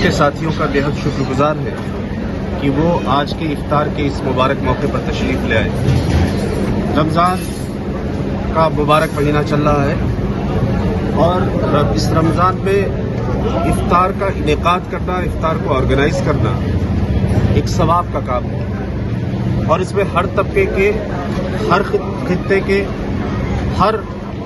के साथियों का बेहद शुक्रगुजार है कि वो आज के इफ्तार के इस मुबारक मौके पर तशरीफ़ ले आए। रमज़ान का मुबारक महीना चल रहा है और इस रमज़ान में इफ्तार का इनेकाद करना, इफ्तार को ऑर्गेनाइज करना एक सवाब का काम है और इसमें हर तबके के, हर खित्ते के, हर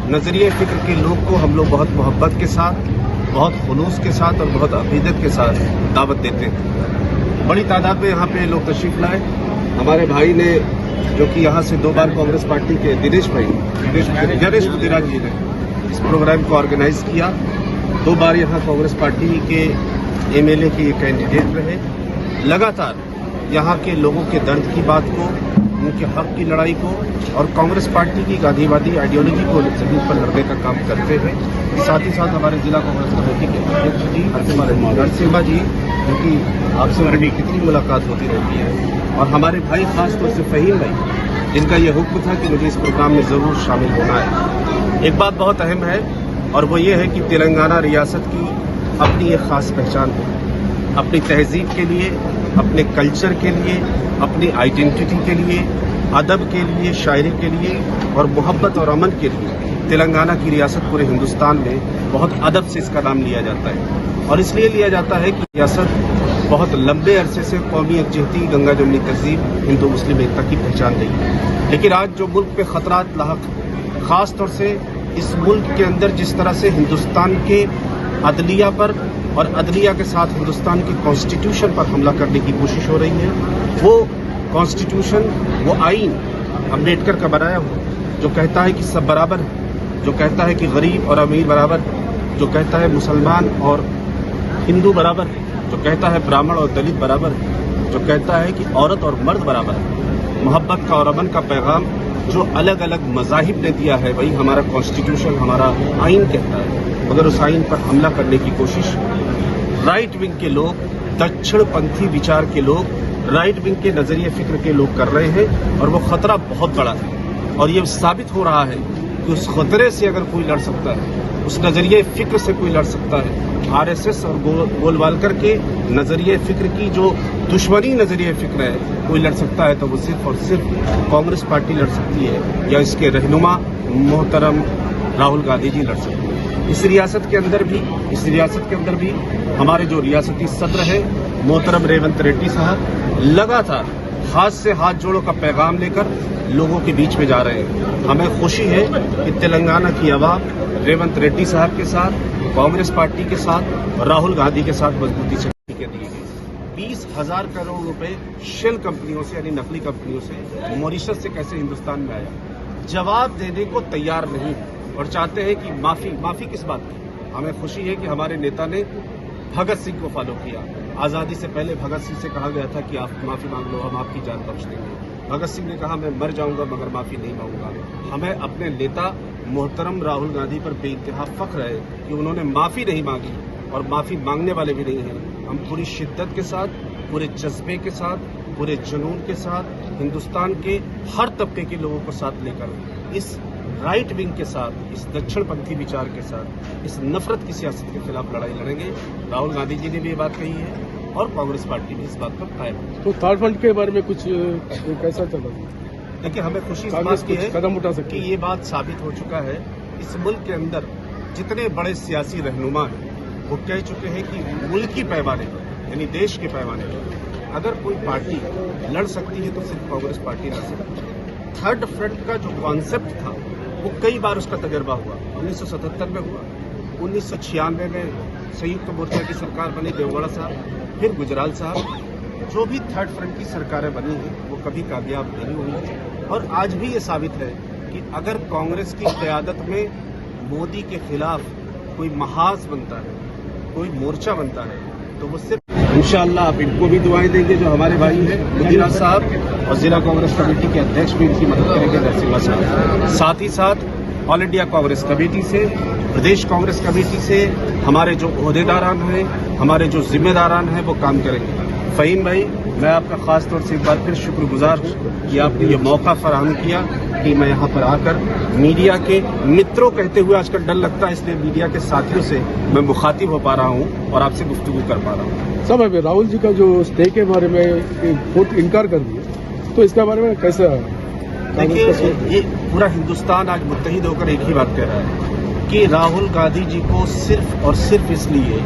नज़रिए फ़िक्र के लोग को हम लोग बहुत मोहब्बत के साथ, बहुत खुलूस के साथ और बहुत अक़ीदत के साथ दावत देते हैं। बड़ी तादाद में यहाँ पे लोग तशरीफ़ लाए। हमारे भाई ने, जो कि यहाँ से 2 बार कांग्रेस पार्टी के दिनेश मुदिराज जी ने इस प्रोग्राम को ऑर्गेनाइज किया। 2 बार यहाँ कांग्रेस पार्टी के MLA के कैंडिडेट रहे। लगातार यहाँ के लोगों के दर्द की बात को, उनके हक की लड़ाई को और कांग्रेस पार्टी की गांधीवादी आइडियोलॉजी को जमीन पर लड़ने का काम करते हैं। साथ ही साथ हमारे जिला कांग्रेस कमेटी के अध्यक्ष जी नरसिम्हा जी, जो कि आपसे मेरी कितनी मुलाकात होती रहती है, और हमारे भाई खास तौर से फहीम भाई, जिनका ये हुक्म था कि मुझे इस प्रोग्राम में ज़रूर शामिल होना है। एक बात बहुत अहम है और वो ये है कि तेलंगाना रियासत की अपनी एक ख़ास पहचान है। अपनी तहजीब के लिए, अपने कल्चर के लिए, अपनी आइडेंटिटी के लिए, अदब के लिए, शायरी के लिए और मोहब्बत और अमन के लिए तेलंगाना की रियासत पूरे हिंदुस्तान में बहुत अदब से इसका नाम लिया जाता है। और इसलिए लिया जाता है कि रियासत बहुत लंबे अरसे से कौमी यकजहती, गंगा जमनी तहजीब, हिंदू मुस्लिम एकता की पहचान रही है। लेकिन आज जो मुल्क पे खतरात लाहक, ख़ास तौर से इस मुल्क के अंदर जिस तरह से हिंदुस्तान के अदलिया पर और अदलिया के साथ हिंदुस्तान की कॉन्स्टिट्यूशन पर हमला करने की कोशिश हो रही है, वो कॉन्स्टिट्यूशन, वो आइन अम्बेडकर का बनाया हुआ, जो कहता है कि सब बराबर है, जो कहता है कि गरीब और अमीर बराबर है, जो कहता है मुसलमान और हिंदू बराबर है, जो कहता है ब्राह्मण और दलित बराबर है, जो कहता है कि औरत और मर्द बराबर है। मोहब्बत का और अमन का पैगाम जो अलग अलग मज़ाहिब ने दिया है, वही हमारा कॉन्स्टिट्यूशन, हमारा आइन कहता है। मगर उस आइन पर हमला करने की कोशिश राइट विंग के लोग, दक्षिणपंथी विचार के लोग, राइट विंग के नज़रिए फ़िक्र के लोग कर रहे हैं और वो ख़तरा बहुत बड़ा है। और ये साबित हो रहा है कि उस खतरे से अगर कोई लड़ सकता है, उस नज़रिए फ़िक्र से कोई लड़ सकता है, RSS और गोलवालकर के नज़रिए फ़िक्र की जो दुश्मनी नज़रिए फ़िक्र है, कोई लड़ सकता है तो वो सिर्फ और सिर्फ कांग्रेस पार्टी लड़ सकती है, या इसके रहनुमा मोहतरम राहुल गांधी जी लड़ सकते हैं। इस रियासत के अंदर भी हमारे जो रियासती सदर है मोहतरम रेवंत रेड्डी साहब लगातार हाथ से हाथ जोड़ो का पैगाम लेकर लोगों के बीच में जा रहे हैं। हमें खुशी है कि तेलंगाना की आवाम रेवंत रेड्डी साहब के साथ, कांग्रेस पार्टी के साथ, राहुल गांधी के साथ मजबूती से दी गई। 20,000 करोड़ रुपए शेल कंपनियों से, यानी नकली कंपनियों से मॉरिशस से कैसे हिंदुस्तान में आया, जवाब देने को तैयार नहीं और चाहते हैं कि माफी किस बात की। हमें खुशी है कि हमारे नेता ने भगत सिंह को फॉलो किया। आज़ादी से पहले भगत सिंह से कहा गया था कि आप माफ़ी मांग लो, हम आपकी जान बख्श देंगे। भगत सिंह ने कहा मैं मर जाऊंगा मगर माफ़ी नहीं मांगूंगा। हमें अपने नेता मोहतरम राहुल गांधी पर बेइंतहा फख्र है कि उन्होंने माफ़ी नहीं मांगी और माफ़ी मांगने वाले भी नहीं हैं। हम पूरी शिद्दत के साथ, पूरे जज्बे के साथ, पूरे जुनून के साथ हिंदुस्तान के हर तबके के लोगों को साथ लेकर इस राइट विंग के साथ, इस दक्षिणपंथी विचार के साथ, इस नफरत की सियासत के खिलाफ लड़ाई लड़ेंगे। राहुल गांधी जी ने भी ये बात कही है और कांग्रेस पार्टी भी इस बात पर कायम है। तो थर्ड फ्रंट के बारे में कुछ कैसा चला? देखिए, हमें खुशी इस बात की है कदम उठा सकते कि ये बात साबित हो चुका है। इस मुल्क के अंदर जितने बड़े सियासी रहनुमा हैं वो कह चुके हैं कि मुल्की पैमाने पर, यानी देश के पैमाने पर अगर कोई पार्टी लड़ सकती है तो सिर्फ कांग्रेस पार्टी लड़ सकती है। थर्ड फ्रंट का जो कॉन्सेप्ट था वो कई बार उसका तजर्बा हुआ। 1977 में हुआ, 1996 में संयुक्त मोर्चा की सरकार बनी देवगौड़ा साहब, फिर गुजराल साहब। जो भी थर्ड फ्रंट की सरकारें बनी हैं वो कभी कामयाब नहीं हुई और आज भी ये साबित है कि अगर कांग्रेस की क़यादत में मोदी के खिलाफ कोई महाज बनता है, कोई मोर्चा बनता है, तो वो सिर्फ इंशाअल्लाह आप इनको भी दुआएं देंगे जो हमारे भाई हैं मुदिराज साहब, और जिला कांग्रेस कमेटी के अध्यक्ष भी इनकी मदद करेंगे नरसिम्हा साहब। साथ ही साथ ऑल इंडिया कांग्रेस कमेटी से, प्रदेश कांग्रेस कमेटी से हमारे जो ओहदेदारान हैं, हमारे जो जिम्मेदारान हैं वो काम करेंगे। फहीम भाई, मैं आपका खास तौर से एक बार फिर शुक्रगुजार हूँ कि आपने ये मौका फराहम किया कि मैं यहाँ पर आकर मीडिया के मित्रों कहते हुए आजकल डर लगता है, इसलिए मीडिया के साथियों से मैं मुखातिब हो पा रहा हूँ और आपसे गुफ्तगू कर पा रहा हूँ। सब अभी राहुल जी का जो स्टे के बारे में कोर्ट इनकार कर दिया, तो इसके बारे में कैसा देखिए, ये पूरा हिंदुस्तान आज मुत्तहिद होकर एक ही बात कह रहा है कि राहुल गांधी जी को सिर्फ और सिर्फ इसलिए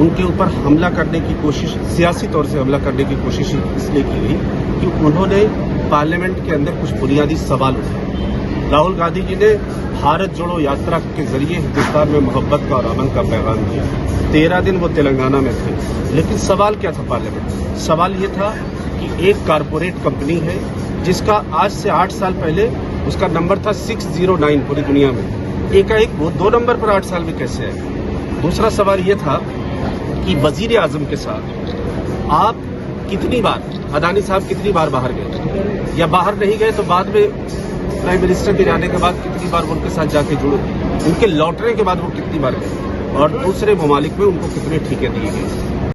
उनके ऊपर हमला करने की कोशिश, सियासी तौर से हमला करने की कोशिश इसलिए की गई कि उन्होंने पार्लियामेंट के अंदर कुछ बुनियादी सवाल उठाए। राहुल गांधी जी ने भारत जोड़ो यात्रा के जरिए हिंदुस्तान में मोहब्बत का और अमन का पैगाम दिया। 13 दिन वो तेलंगाना में थे, लेकिन सवाल क्या था पार्लियामेंट में? सवाल ये था कि एक कारपोरेट कंपनी है जिसका आज से 8 साल पहले उसका नंबर था 609 पूरी दुनिया में, एकाएक वो 2 नंबर पर 8 साल में कैसे आए? दूसरा सवाल ये था कि वजीर आजम के साथ आप कितनी बार, अदानी साहब कितनी बार बाहर गए, या बाहर नहीं गए तो बाद में प्राइम मिनिस्टर के जाने के बाद कितनी बार उनके साथ जाके जुड़े, उनके लौटने के बाद वो कितनी बार गए, और दूसरे ममालिक में उनको कितने ठीके दिए गए।